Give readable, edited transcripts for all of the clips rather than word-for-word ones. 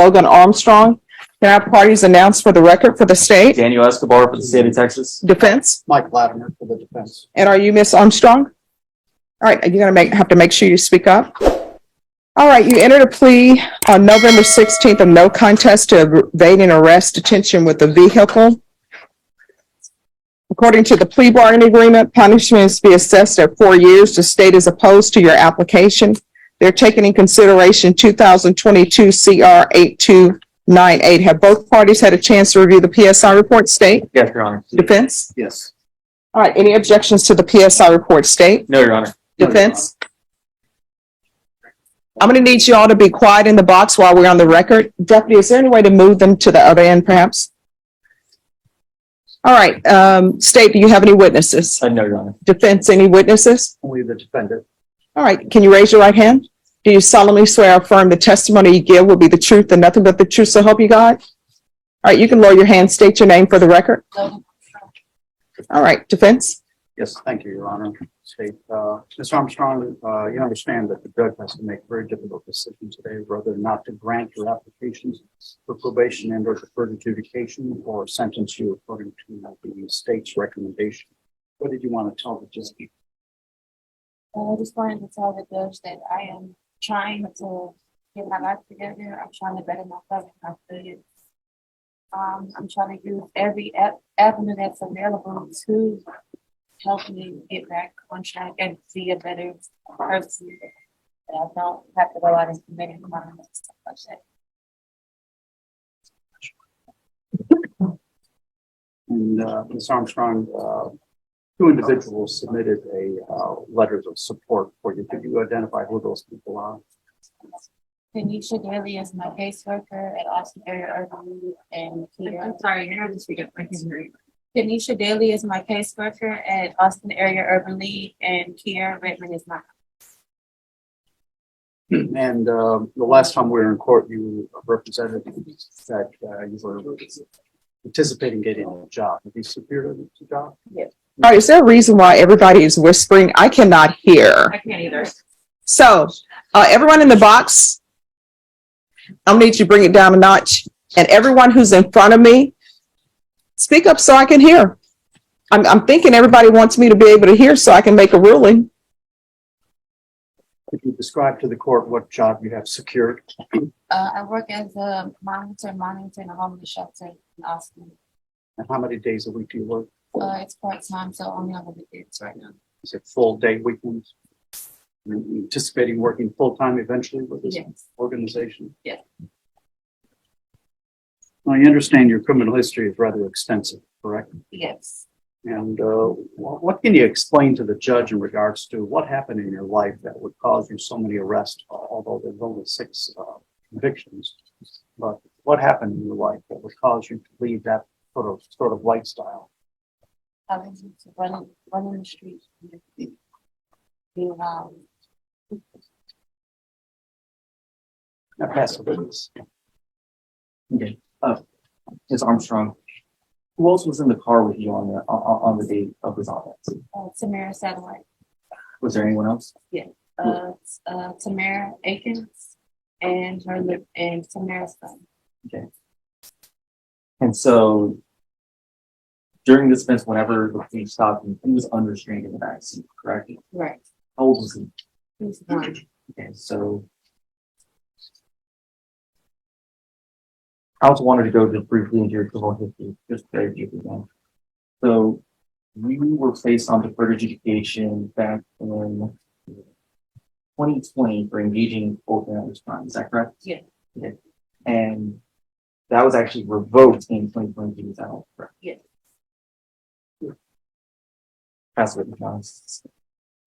Logan Armstrong. Can I have parties announced for the record for the state? Daniel Escobar for the state of Texas. Defense. Mike Latimer for the defense. And are you Miss Armstrong? All right, you're gonna have to make sure you speak up. All right, you entered a plea on November 16th of no contest to evading arrest detention with a vehicle. According to the plea bargaining agreement, punishments be assessed at 4 years. The state is opposed to your application. They're taking in consideration 2022 CR 8298. Have both parties had a chance to review the PSI report, state? Yes, Your Honor. Defense? Yes. All right, any objections to the PSI report, state? No, Your Honor. Defense? I'm going to need you all to be quiet in the box while we're on the record. Deputy, is there any way to move them to the other end, perhaps? All right, state, do you have any witnesses? No, Your Honor. Defense, any witnesses? Only the defendant. All right, can you raise your right hand? Do you solemnly swear or affirm the testimony you give will be the truth and nothing but the truth, so help you God? All right, you can lower your hand, state your name for the record. All right, defense? Yes, thank you, Your Honor. State, Ms. Armstrong, you understand that the judge has to make a very difficult decision today, whether or not to grant your applications for probation and or deferred adjudication or sentence you according to the state's recommendation. What did you want to tell the judge? I just wanted to tell the judge that I am trying to get my life together. I'm trying to better myself and my studies. I'm trying to use every avenue that's available to help me get back on track and be a better person. That I don't have to go out and commit crimes and stuff like that. And Ms. Armstrong, two individuals submitted letters of support for you. Could you identify who those people are? Tanisha Daly is my caseworker at Austin Area Urban League and Kia. I'm sorry, you have to speak up. I can hear you. Tanisha Daly is my caseworker at Austin Area Urban League and Kia Redmond is my. And the last time we were in court, you represented that you were anticipating getting a job. Have you secured a job? Yes. All right, is there a reason why everybody is whispering? I cannot hear. I can't either. So, everyone in the box, I'm gonna need you to bring it down a notch. And everyone who's in front of me, speak up so I can hear. I'm thinking everybody wants me to be able to hear so I can make a ruling. Could you describe to the court what job you have secured? I work as a monitor in a homeless shelter in Austin. And how many days a week do you work? It's part-time, so only on the weekends right now. Is it full day weekends? You're anticipating working full-time eventually with this organization? Yes. Well, I understand your criminal history is rather extensive, correct? Yes. And what can you explain to the judge in regards to what happened in your life that would cause you so many arrests, although there's only 6 convictions? But what happened in your life that would cause you to lead that sort of lifestyle? I was running the streets. Being loud. Now pass the witness. Okay. Ms. Armstrong, who else was in the car with you on the day of this offense? Tamara Satellite. Was there anyone else? Yeah. Tamara Akins and Tamara's son. Okay. And so during this offense, whenever the police stopped him, he was unrestrained in the backseat, correct? Right. How old was he? He's 1. Okay, so I also wanted to go just briefly into your criminal history, just very briefly. So you were placed on deferred adjudication back in 2020 for engaging in full family crime. Is that correct? Yeah. Okay. And that was actually revoked in 2022. Is that all correct? Yeah. Pass it, John.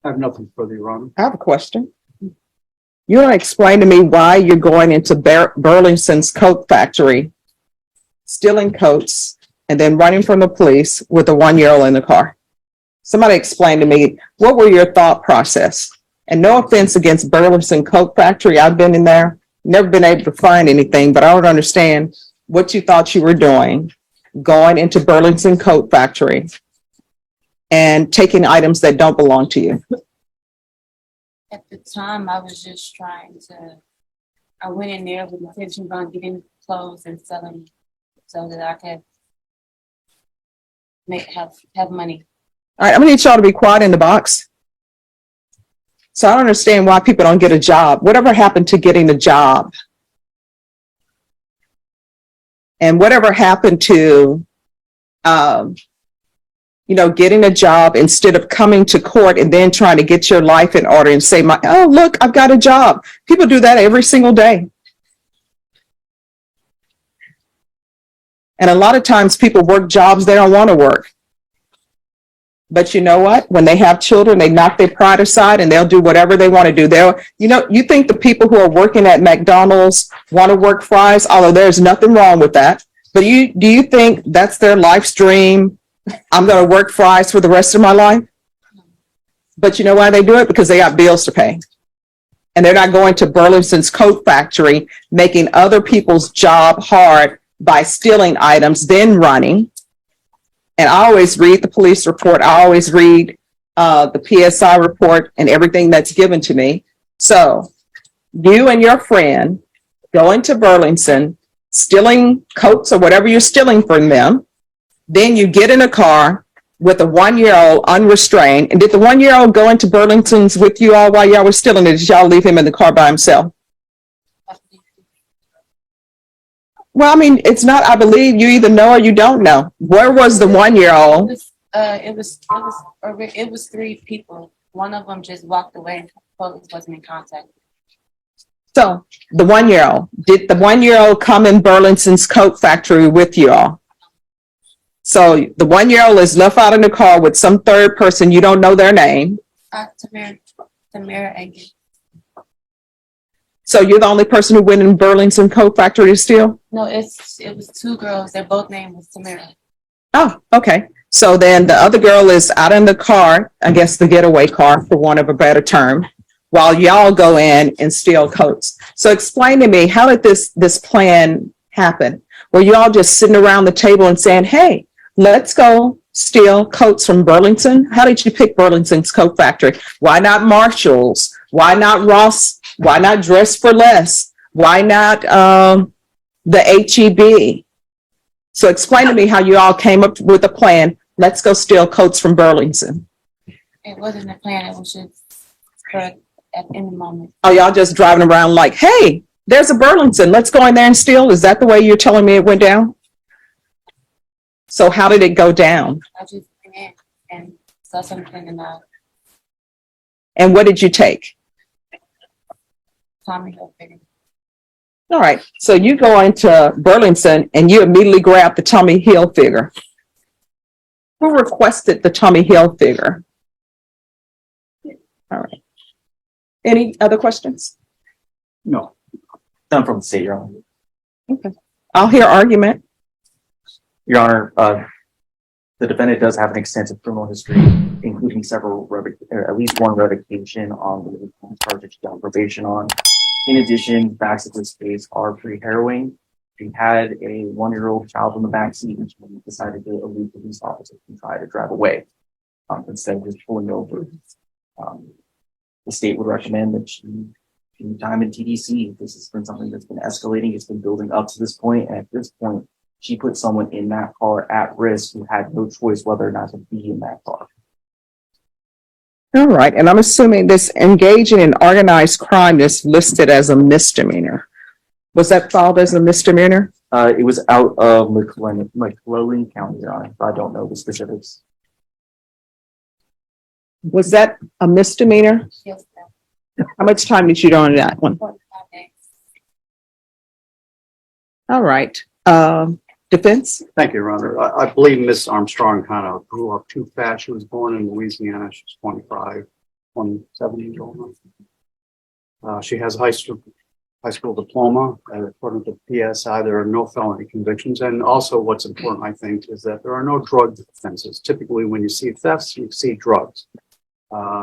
I have nothing further, Your Honor. I have a question. You want to explain to me why you're going into Burlington's coat factory, stealing coats, and then running from the police with a 1-year-old in the car? Somebody explain to me, what were your thought process? And no offense against Burlington Coat Factory. I've been in there, never been able to find anything, but I don't understand what you thought you were doing, going into Burlington Coat Factory and taking items that don't belong to you. At the time, I was just trying to I went in there with intentions on getting clothes and selling so that I could have money. All right, I'm gonna need y'all to be quiet in the box. So I don't understand why people don't get a job. Whatever happened to getting a job? And whatever happened to, getting a job instead of coming to court and then trying to get your life in order and say, oh, look, I've got a job. People do that every single day. And a lot of times people work jobs they don't want to work. But you know what? When they have children, they knock their pride aside and they'll do whatever they want to do. You think the people who are working at McDonald's want to work fries, although there's nothing wrong with that. But do you think that's their life's dream? I'm going to work fries for the rest of my life. But you know why they do it? Because they got bills to pay. And they're not going to Burlington's coat factory, making other people's job hard by stealing items, then running. And I always read the police report. I always read the PSI report and everything that's given to me. So you and your friend going to Burlington, stealing coats or whatever you're stealing from them. Then you get in a car with a 1-year-old unrestrained. And did the 1-year-old go into Burlington's with you all while y'all were stealing it? Did y'all leave him in the car by himself? Well, I mean, it's not, I believe you either know or you don't know. Where was the 1-year-old? It was 3 people. One of them just walked away and police wasn't in contact. So the 1-year-old, did the 1-year-old come in Burlington's coat factory with you all? So the 1-year-old is left out in the car with some third person. You don't know their name. Tamir Agee. So you're the only person who went in Burlington coat factory to steal? No, it was 2 girls. Their both name was Tamira. Oh, okay. So then the other girl is out in the car, I guess the getaway car, for want of a better term, while y'all go in and steal coats. So explain to me, how did this plan happen? Were you all just sitting around the table and saying, hey, let's go steal coats from Burlington? How did you pick Burlington's coat factory? Why not Marshall's? Why not Ross? Why not Dress for Less? Why not the HEB? So explain to me how you all came up with a plan. Let's go steal coats from Burlington. It wasn't a plan. It was just in the moment. Are y'all just driving around like, hey, there's a Burlington. Let's go in there and steal? Is that the way you're telling me it went down? So how did it go down? I just went in and saw something in the And what did you take? Tommy Hilfiger. All right. So you go into Burlington and you immediately grab the Tommy Hilfiger. Who requested the Tommy Hilfiger? All right. Any other questions? No. None from the state, Your Honor. Okay. I'll hear argument. Your Honor, the defendant does have an extensive criminal history, including at least one revocation on the charges she's on probation on. In addition, facts of this case are pre-harrowing. She had a 1-year-old child in the backseat and she decided to elude police officers and try to drive away instead of just pulling over. The state would recommend that she do time in TDC. This has been something that's been escalating. It's been building up to this point. And at this point, she put someone in that car at risk who had no choice whether or not to be in that car. All right. And I'm assuming this engaging in organized crime is listed as a misdemeanor. Was that filed as a misdemeanor? It was out of McClellan County, Your Honor. I don't know the specifics. Was that a misdemeanor? Yes, How much time did you do on that one? 45 days. All right. Defense? Thank you, Your Honor. I believe Ms. Armstrong kind of grew up too fast. She was born in Louisiana. She's 25, 27 years old. She has a high school diploma. According to PSI, there are no felony convictions. And also what's important, I think, is that there are no drug offenses. Typically, when you see thefts, you see drugs.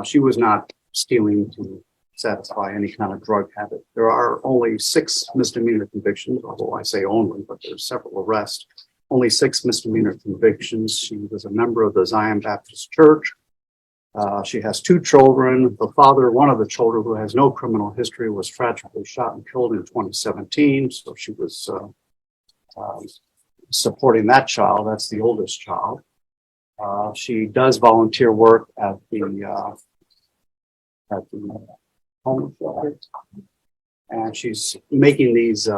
She was not stealing to satisfy any kind of drug habit. There are only 6 misdemeanor convictions, although I say only, but there's several arrests. Only 6 misdemeanor convictions. She was a member of the Zion Baptist Church. She has two children. The father, one of the children who has no criminal history, was tragically shot and killed in 2017. So she was supporting that child. That's the oldest child. She does volunteer work at the home shelter. And she's making these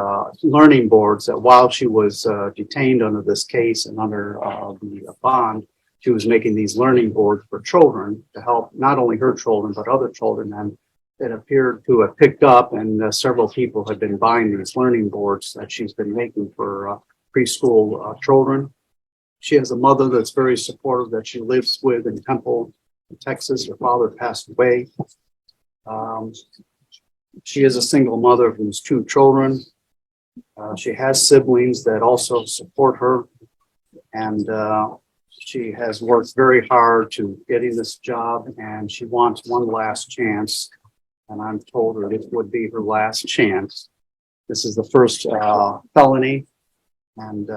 learning boards that while she was detained under this case and under the bond, she was making these learning boards for children to help not only her children, but other children. And it appeared to have picked up, and several people have been buying these learning boards that she's been making for preschool children. She has a mother that's very supportive that she lives with in Temple, Texas. Her father passed away. She is a single mother of these two children. She has siblings that also support her. And she has worked very hard to getting this job, and she wants one last chance. And I'm told her it would be her last chance. This is the first felony. And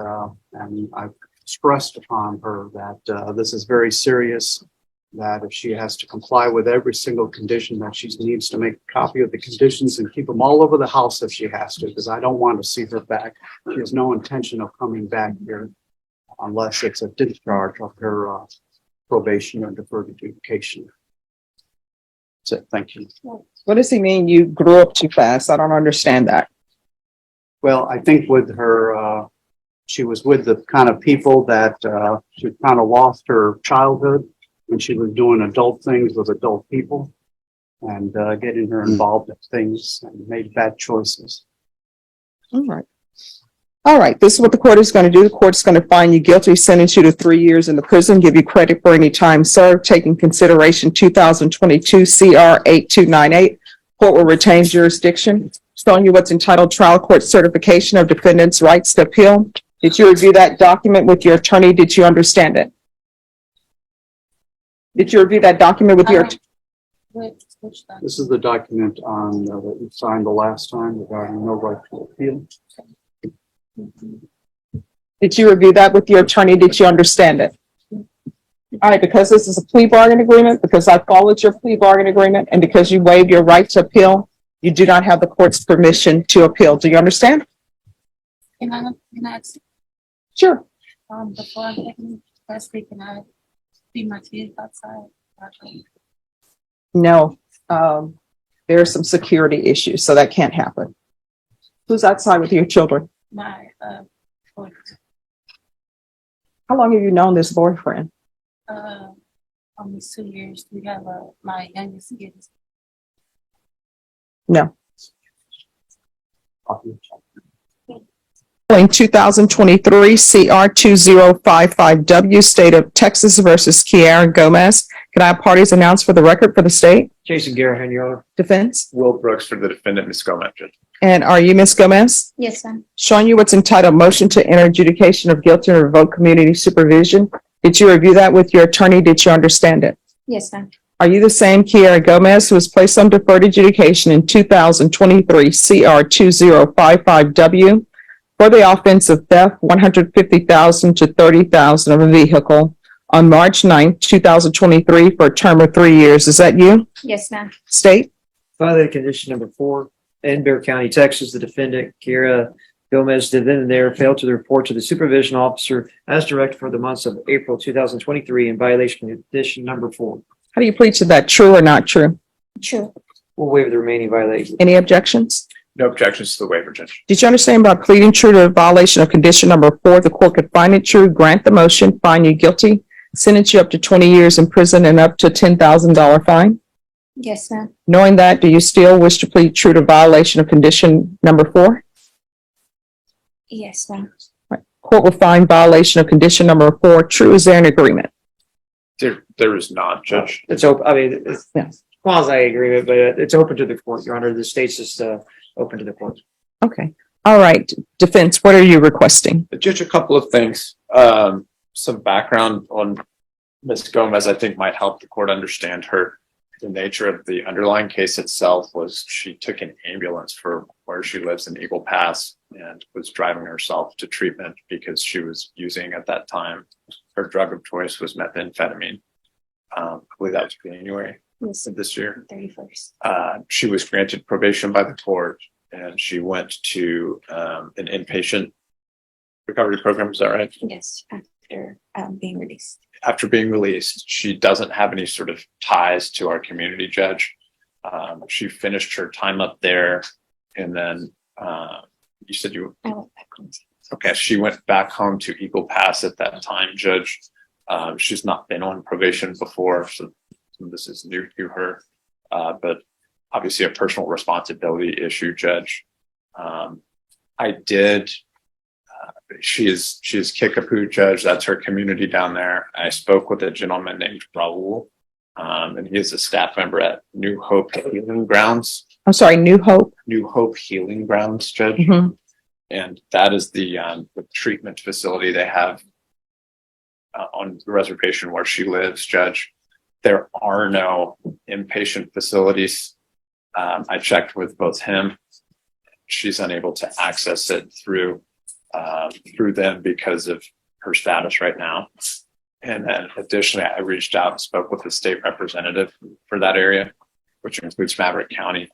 I've stressed upon her that this is very serious, that if she has to comply with every single condition, that she needs to make a copy of the conditions and keep them all over the house if she has to, because I don't want to see her back. She has no intention of coming back here unless it's a discharge of her probation or deferred adjudication. That's it. Thank you. What does he mean you grew up too fast? I don't understand that. Well, I think with her, she was with the kind of people that she kind of lost her childhood when she was doing adult things with adult people and getting her involved in things and made bad choices. All right. All right. This is what the court is going to do. The court's going to find you guilty, sentence you to 3 years in the prison, give you credit for any time served, taking consideration 2022 CR 8298. Court will retain jurisdiction, showing you what's entitled Trial Court Certification of Defendant's Rights to Appeal. Did you review that document with your attorney? Did you understand it? Did you review that document with your? Which This is the document on that we signed the last time regarding no right to appeal. Did you review that with your attorney? Did you understand it? All right, because this is a plea bargain agreement, because I followed your plea bargain agreement, and because you waived your right to appeal, you do not have the court's permission to appeal. Do you understand? Can I ask, Sure. before I'm taking custody, can I see my kids outside? No, there are some security issues, so that can't happen. Who's outside with your children? My boyfriend. How long have you known this boyfriend? Almost 2 years. We have my youngest kid is No. In 2023 CR 2055W, State of Texas versus Kiara Gomez. Can I have parties announced for the record for the state? Jason Garahan, Your Honor. Defense? Will Brooks for the defendant, Ms. Gomez. And are you Ms. Gomez? Yes, sir. Showing you what's entitled Motion to Enter Adjudication of Guilty and Revoke Community Supervision. Did you review that with your attorney? Did you understand it? Yes, sir. Are you the same Kiara Gomez who was placed on deferred adjudication in 2023 CR 2055W for the offense of theft, $150,000 to $30,000 of a vehicle on March 9th, 2023 for a term of 3 years? Is that you? Yes, ma'am. State? Violated condition number 4, in Bexar County, Texas, the defendant, Kiara Gomez, did then and there fail to report to the supervision officer as directed for the months of April 2023 in violation of condition number 4. How do you plead to that? True or not true? True. We'll waive the remaining violation. Any objections? No objections to the waiver, Judge. Did you understand by pleading true to a violation of condition number 4, the court could find it true, grant the motion, find you guilty, sentence you up to 20 years in prison and up to $10,000 fine? Yes, ma'am. Knowing that, do you still wish to plead true to violation of condition number 4? Yes, ma'am. Court will find violation of condition number 4 true. Is there an agreement? There is not, Judge. It's open, I mean, it's Yeah. quasi agreement, but it's open to the court, Your Honor. The state's just open to the court. Okay. All right. Defense, what are you requesting? Judge, a couple of things. Some background on Ms. Gomez, I think might help the court understand her. The nature of the underlying case itself was she took an ambulance for where she lives in Eagle Pass and was driving herself to treatment because she was using at that time, her drug of choice was methamphetamine. I believe that was January of this year. 31st. She was granted probation by the court and she went to an inpatient recovery program. Is that right? Yes, after being released. After being released, she doesn't have any sort of ties to our community, Judge. She finished her time up there and then you said you, I went back home. okay, she went back home to Eagle Pass at that time, Judge. She's not been on probation before, so this is new to her. But obviously a personal responsibility issue, Judge. I did. She is Kickapoo, Judge. That's her community down there. I spoke with a gentleman named Raul, and he is a staff member at New Hope Healing Grounds. I'm sorry, New Hope. New Hope Healing Grounds, Judge. Mhm. And that is the treatment facility they have on the reservation where she lives, Judge. There are no inpatient facilities. I checked with both him. She's unable to access it through them because of her status right now. And then additionally, I reached out and spoke with the state representative for that area, which includes Maverick County.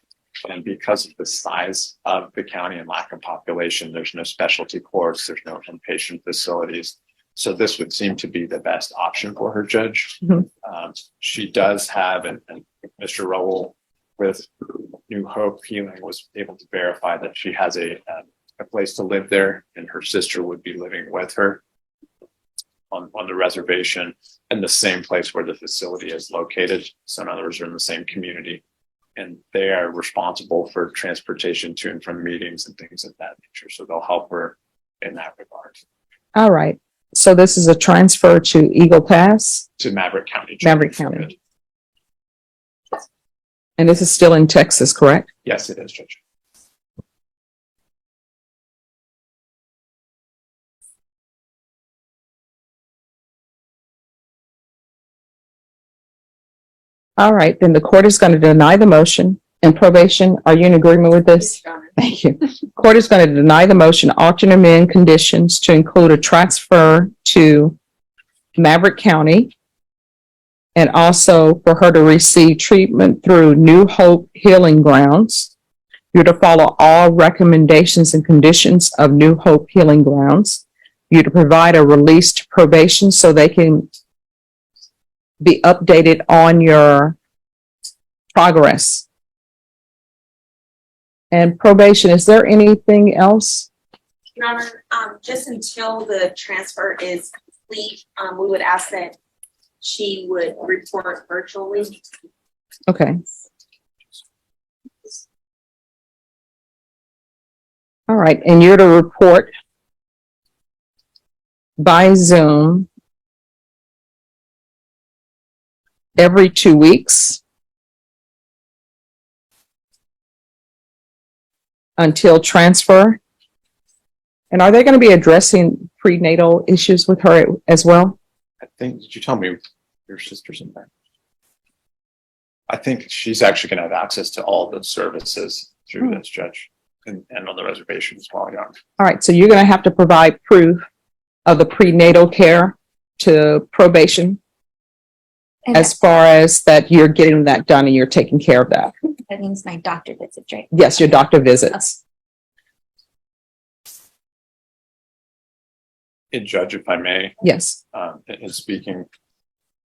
And because of the size of the county and lack of population, there's no specialty courts, there's no inpatient facilities. So this would seem to be the best option for her, Judge. Mhm. She does have, and Mr. Rowell with New Hope Healing was able to verify that she has a place to live there, and her sister would be living with her on the reservation and the same place where the facility is located. So in other words, they're in the same community. And they are responsible for transportation to and from meetings and things of that nature. So they'll help her in that regard. All right. So this is a transfer to Eagle Pass, To Maverick County. Maverick County. And this is still in Texas, correct? Yes, it is, Judge. All right, then the court is going to deny the motion. And probation, are you in agreement with this? Thank you. Court is going to deny the motion, alternate amend conditions to include a transfer to Maverick County and also for her to receive treatment through New Hope Healing Grounds. You're to follow all recommendations and conditions of New Hope Healing Grounds. You're to provide a release to probation so they can be updated on your progress. And probation, is there anything else? Your Honor, just until the transfer is complete, we would ask that she would report virtually. Okay. All right, and you're to report by Zoom every 2 weeks until transfer. And are they going to be addressing prenatal issues with her as well? I think, did you tell me your sister's in there? I think she's actually going to have access to all the services through this, Judge, and on the reservation as well, yeah. All right, so you're going to have to provide proof of the prenatal care to probation And as far as that you're getting that done and you're taking care of that. that means my doctor visits, right? Yes, your doctor visits. And Judge, if I may, Yes. in speaking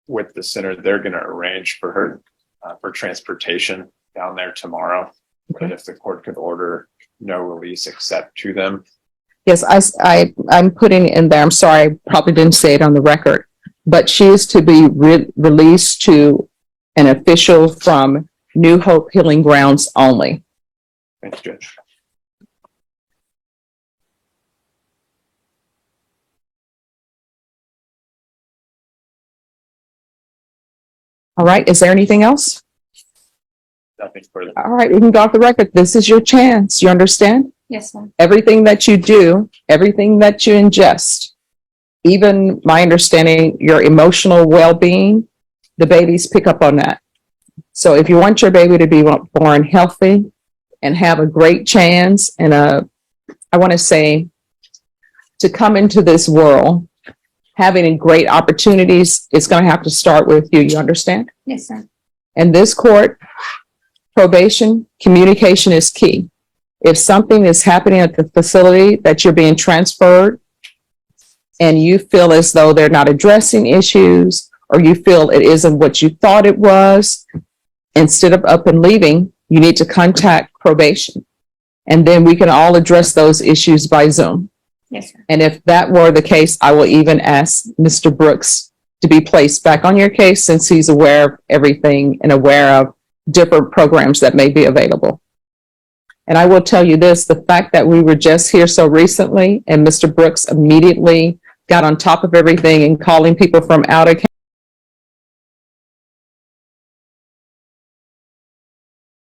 with the center, they're going to arrange for her for transportation down there tomorrow. But if the court could order no release except to them. Yes, I'm putting in there, I'm sorry, I probably didn't say it on the record, but she is to be released to an official from New Hope Healing Grounds only. Thanks, Judge. All right, is there anything else? Nothing further. All right, we can go off the record. This is your chance. You understand? Yes, ma'am. Everything that you do, everything that you ingest, even my understanding, your emotional well-being, the babies pick up on that. So if you want your baby to be born healthy and have a great chance and I want to say, to come into this world having great opportunities, it's going to have to start with you. You understand? Yes, sir. In this court, probation, communication is key. If something is happening at the facility that you're being transferred and you feel as though they're not addressing issues, or you feel it isn't what you thought it was, instead of up and leaving, you need to contact probation. And then we can all address those issues by Zoom. Yes, sir. And if that were the case, I will even ask Mr. Brooks to be placed back on your case, since he's aware of everything and aware of different programs that may be available. And I will tell you this, the fact that we were just here so recently and Mr. Brooks immediately got on top of everything and calling people from out of